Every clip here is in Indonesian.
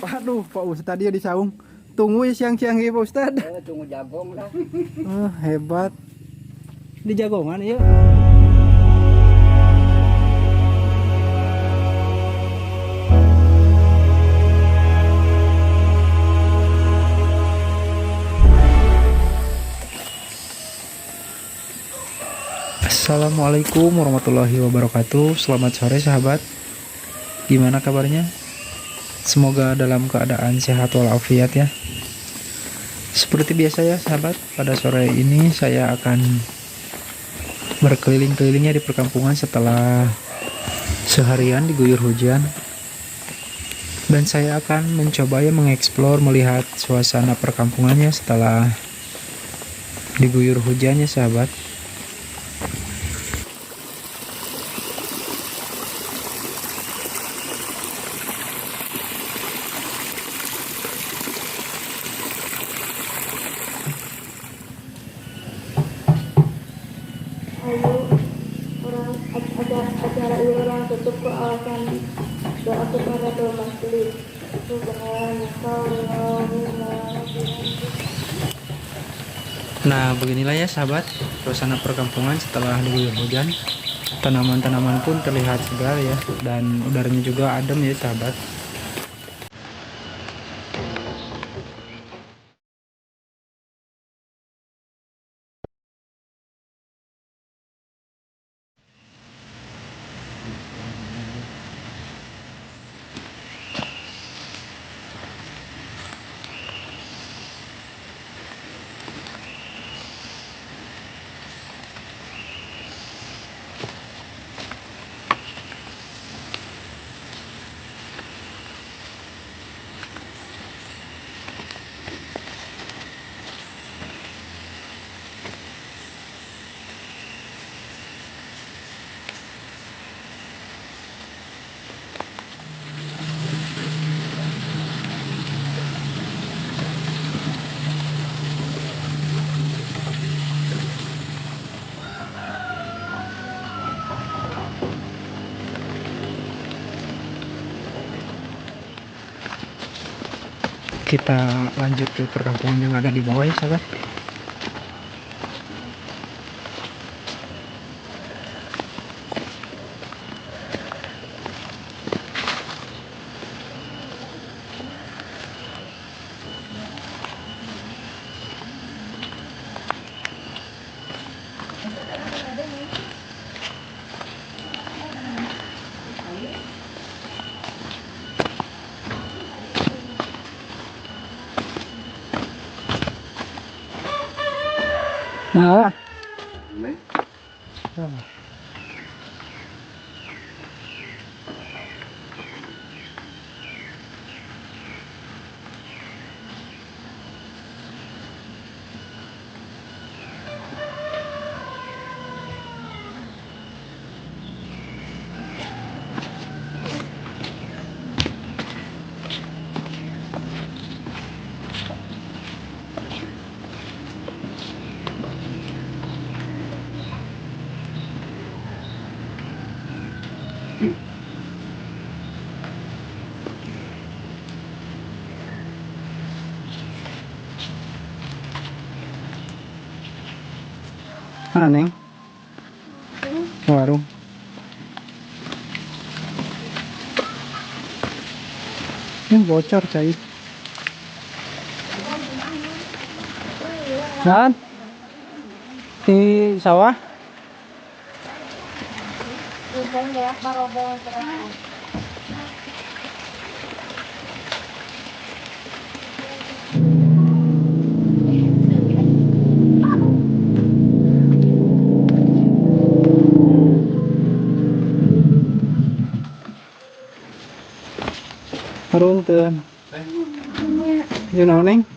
Aduh, Pak Ustadz dia di saung. Tunggu ya siang-siang ya Pak Ustadz. Tunggu jagung lah. Hebat. Di jagongan ya. Assalamualaikum warahmatullahi wabarakatuh. Selamat sore sahabat. Gimana kabarnya? Semoga dalam keadaan sehat walafiat ya. Seperti biasa ya sahabat, pada sore ini saya akan berkeliling-kelilingnya di perkampungan setelah seharian diguyur hujan. Dan saya akan mencoba ya mengeksplor, melihat suasana perkampungannya setelah diguyur hujannya sahabat. Acara ini orang tutup ke alasan doa kepada domisili Nah beginilah ya sahabat, suasana perkampungan setelah diguyur hujan. Tanaman-tanaman pun terlihat segar ya, dan udaranya juga adem ya sahabat. Kita lanjut ke perkampungan yang ada di bawah ya sahabat. Nah, mana Neng? Warung. Ini bocor cai. Kan? Di sawah? Runtun. You know Neng?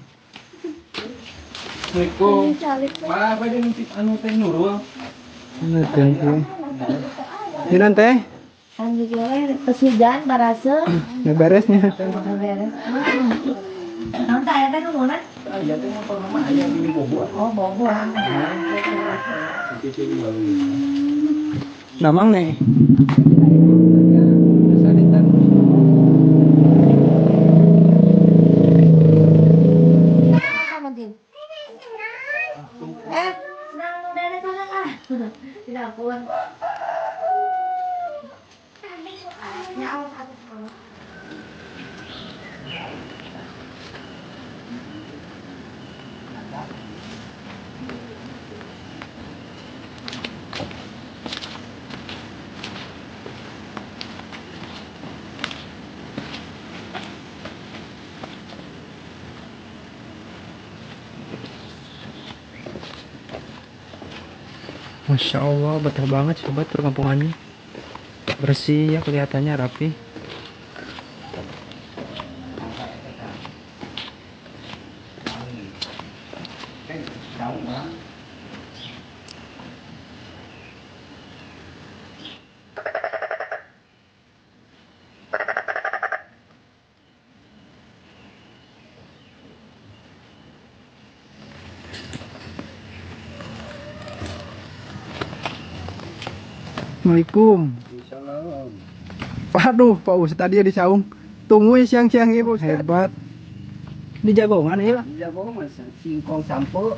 Assalamualaikum. Malah apa yang anu teh nurul? Ini nanti? Alhamdulillah pesujan barase Beresnya. beres. Nanti ayatnya ke mana? Ya teh motor mah aya di Bogor. Oh, Bogor. Namang nih. Masya Allah, betah banget sobat perkampungannya. Bersih ya, kelihatannya rapi. Assalamualaikum. Waduh, Pak Ustadz tadi di saung. Tunggu ya siang-siang ya Pak Ustadz. Hebat. Di jagongan ya Pak? Di jagongan singkong sampo.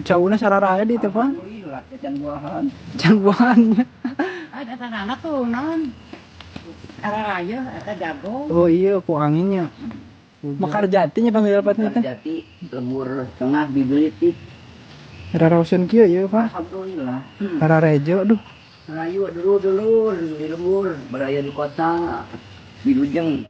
Jauhnya sararaya di itu Pak. Alhamdulillah, kecangguahan. Cangguannya. Ada anak tuh non raya ada jago Oh iya, ku anginnya. Makar jatinya panggil patnya teh. Jati lembur tengah bibelitik. Raraosan kieu ya Pak. Alhamdulillah. Rararejo aduh. Rayu dulu di lembur, beraya di kota, di Lujeng.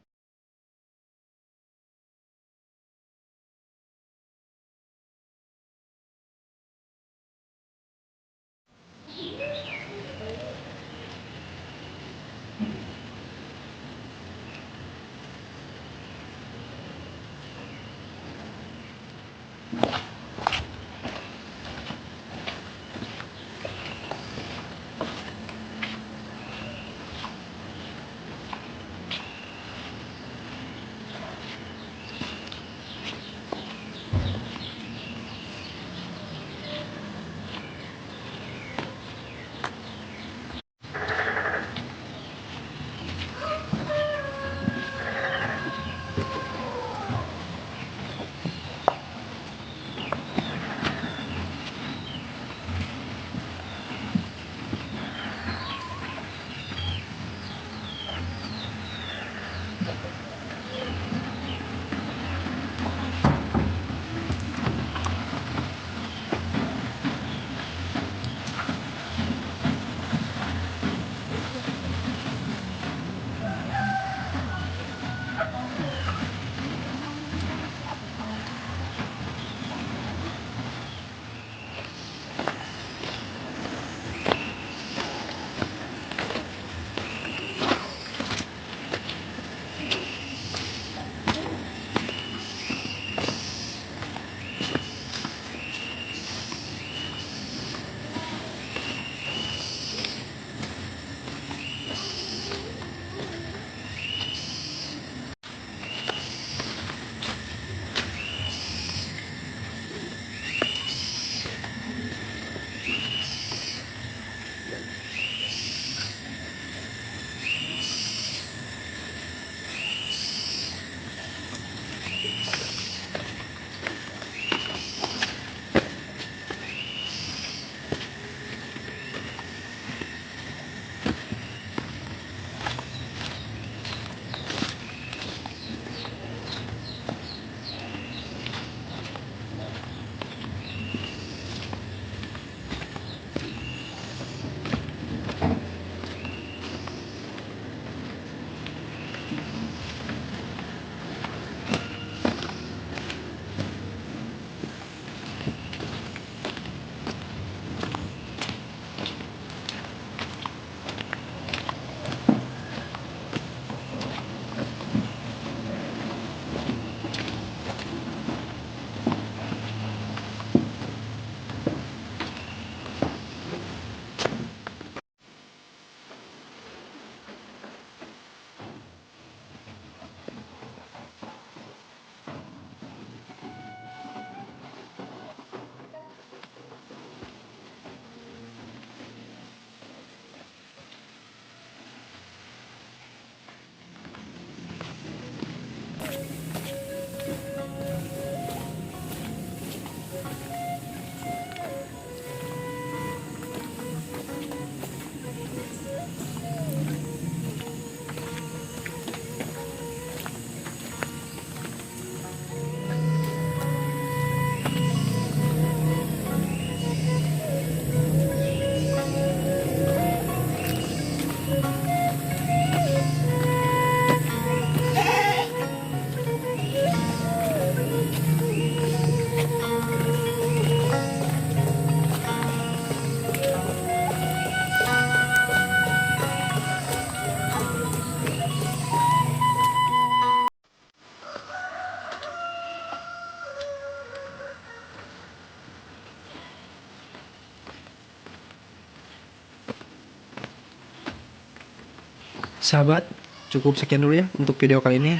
Sahabat, cukup sekian dulu ya untuk video kali ini.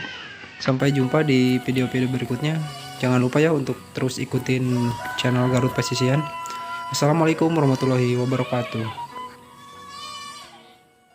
Sampai jumpa di video-video berikutnya. Jangan lupa ya untuk terus ikutin channel Garut Pesisian. Assalamualaikum warahmatullahi wabarakatuh.